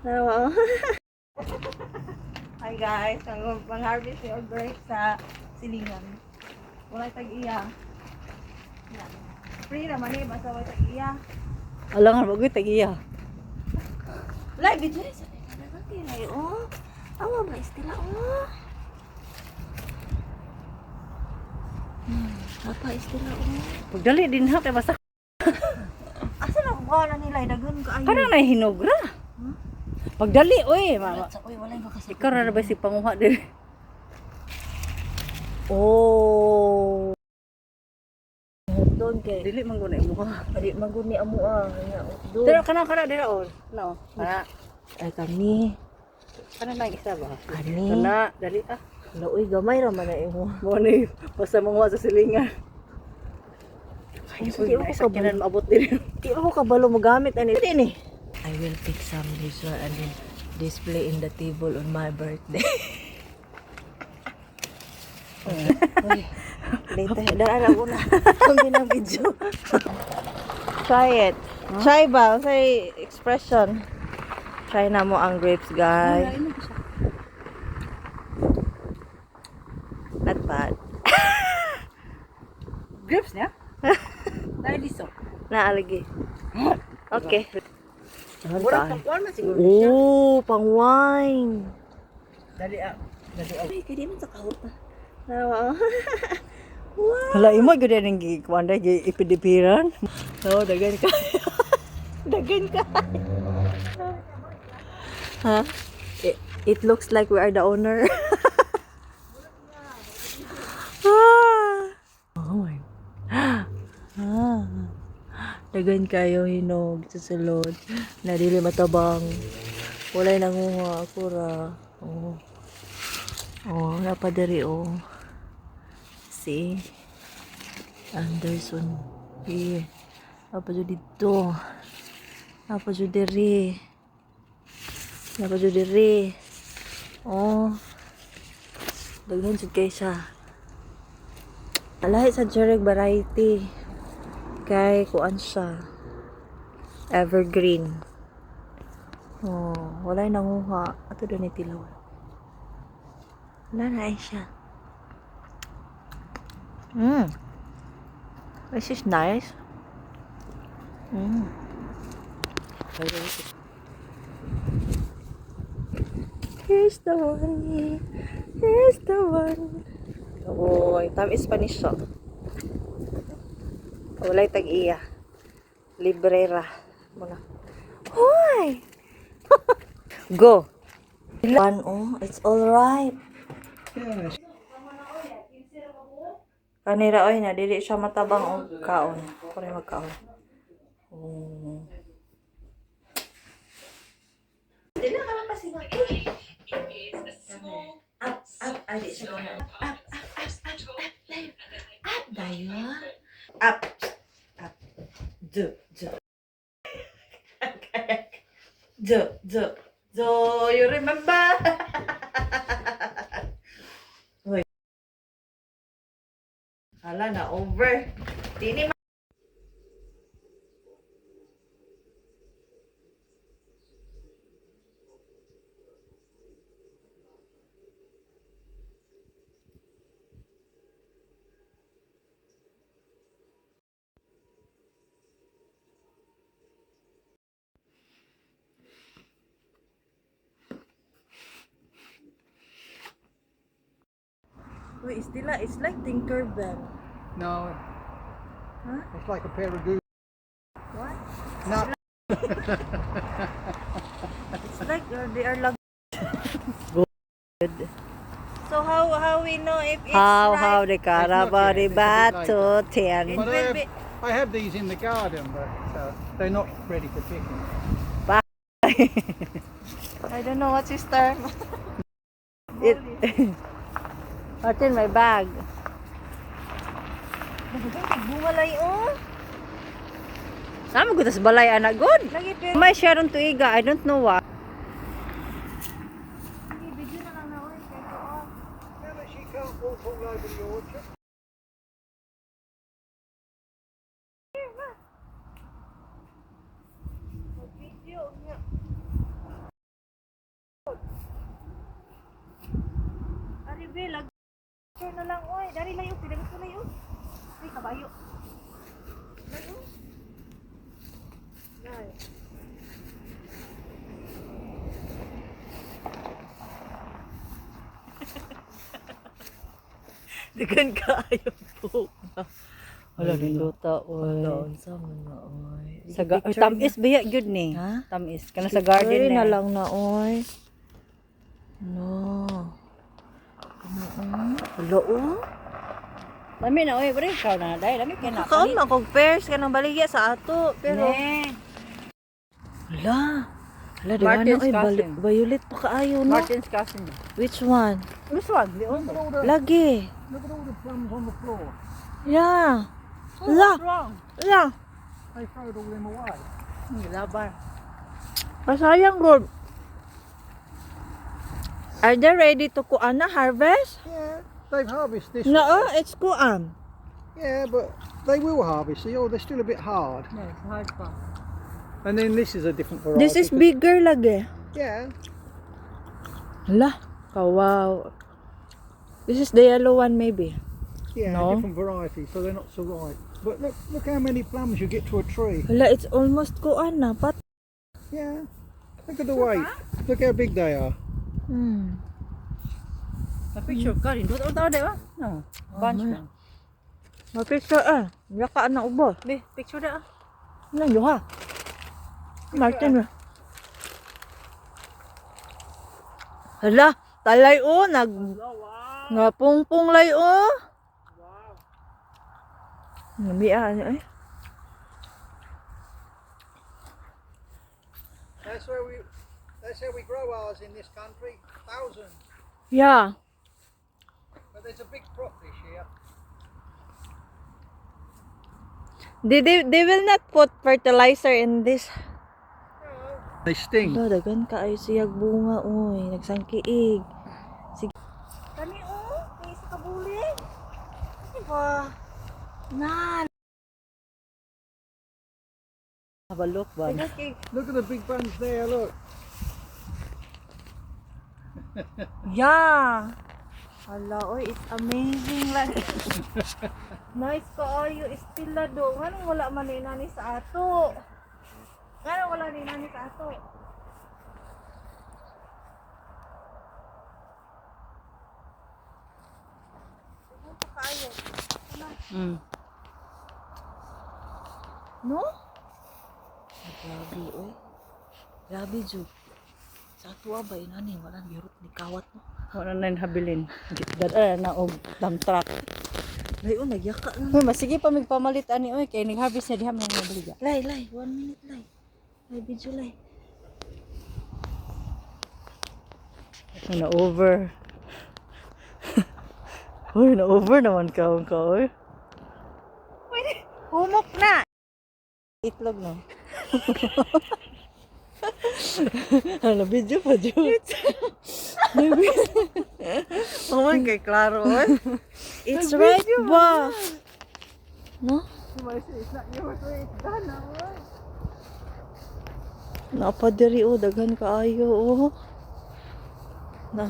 Nawa. Hi guys, ang pang-harvest yung break sa silingan. Wala tag-iya. Yan. Free naman eh, basta wala tag-iya. Alangan, bagoy tag-iya. Wala, video sa naman tinay, oh. Awa ba, istila, oh. Apa, istila, oh. Pagdali din ha, kay basta. Asa na kukuha na nila, dagan ka ayo. Parang na hinogra. Pagdali, oy. Uy, wala yung kakasakot. Ikaw na ba si panguha din? Oh. Doon kay. Dili man guna imo ha. Adi maguni amo ah. Doon. Pero kana dira on. No. Kana Ay kami. kana na isa ba? Ani. Kana dali ah. Uy, gamay ra man na imo. Mo ni basta manguha sa silingan. Ay, Uy, hindi sa ako kinan maabot din. Di ako kabalo magamit ani. Ini. I will pick some this one and then display in the table on my birthday. Uy, later. Daan ako na. Kung ng video. Try it. Try ba? Say expression. Try na mo ang grapes, guys. Not bad. Grapes niya? Dahil liso. Naalagi. Okay. Mura pang kuan man siguro siya. Oh, pang wine. Dali ah. Dali ah. Ay, kaya man sa kahot na. Nawa. Wow. Hala imo gyud ning kuan dai ipidipiran. No, dagan ka. Dagan ka. Huh? It looks like we are the owner. Oh my. Ah. Dagan kayo hinog sa sulod. Na dili matabang. Walay nanguha ako ra. Oh. Oh, napadari oh. See? Anderson. Eh. Apa jud dito? Apa jud diri? Apa jud diri? Oh. Daghan jud kay siya. Alahi sa Jurek variety. Kay kuan siya. Evergreen. Oh, wala nanguha. Ato doon ni tilaw. Wala na ay siya. This is nice. Here's the one. Here's the one. Oh, tam Spanish siya. Walay tag-iya. Librera. Muna. Hoy! Go! One, oh, it's all right. Kanira, oy, na, dili siya matabang o kaon. Kaya magkaon. Dili ka lang kasi mag up, adi siya gana. Up, dayon. Up. Do, you remember? Uy. Hala na, over. Dini Wait, it's like Tinkerbell. No, Huh? it's like a pair of goose. What? No, It's like they are like good. So how we know if it's How ripe? the carabari It's not yet, it's a bato bit ten. It but will be. I have these in the garden, but they're not ready for picking. I don't know what's his term. It What's in my bag? Bunga lang oh. Sama ko tas balay anak good. Lagi pero. May share on tuiga, I don't know why. Video na lang na oy. Yeah, but she can't walk all over the orchard. Bill, picture na lang, oy. Dari layo, pinag ko layo. Ay, kabayo. Layo. Layo. Dagan kaayo po. Wala din luta oy. Unsa man na oy. Sa tamis biya gyud ni. Ha? Tamis kana sa garden na na. lang na, oy. No. Wala oh. Lami na oy, pre. Ikaw na dai, lami kay na. Kaon man kog pairs ka ng baligya sa ato, pero Wala. Wala di Martin's oy cousin. violet pa kaayo no. Martin's cousin. Which one? This one, Leon. Look at all the, Lagi. look at all the plums on the floor. Yeah. Oh, La. what's wrong? Yeah. They throwed all them away. Labar. Pasayang good. Are they ready to kuan na harvest? Yeah, they've harvested this. No, it's kuan. Yeah, but they will harvest. See, oh, they're still a bit hard. No, it's hard pa. And then this is a different variety. This is bigger lagi. Yeah. La. Wow. This is the yellow one maybe. Yeah, No. different variety, so they're not so ripe. But look how many plums you get to a tree. Hala, it's almost kuan na pat. Yeah. Look at the weight. Look how big they are. Sa picture ka rin. Doon tayo ba? No. Bunch man. man. Ma-picture Yaka na ubos. Be, picture da Nan yo ha. Martin. Hala, talay o nga pungpung lay o. Wow. Namiya eh. That's how we grow ours in this country. Thousands. Yeah. But there's a big crop this year. They will not put fertilizer in this. They sting. Hala, dagan ka ay siyag bunga oy, nagsangkiig. Sige. Kani kay sa kabuli. Wow. Na. Have a look ba? Look at the big buns there, look. Yeah. Hala, oy, it's amazing lang. Nice kaayo estila do. Nganong wala man ni nani sa ato? Nganong wala ni nani sa ato? Ito kaayo. No? Grabe oy. Grabe jud. Sa tuwa ba inani wala birot ni kawat no. Wala na habilin. Dada na og dump truck. Layo nagyaka na. Hoy, masige pa magpamalit ani oy kay nag-harvest na diha may nabaliga. Lay, 1 minute lay. Lay video lay. Na over. Hoy, na over naman ka oy. Humok na. Itlog no. Hala, video pa jud. Oh my kay klaro oy. It's right ba? No? It's not yours, it's done now. Napadiri o daghan kaayo o. Na.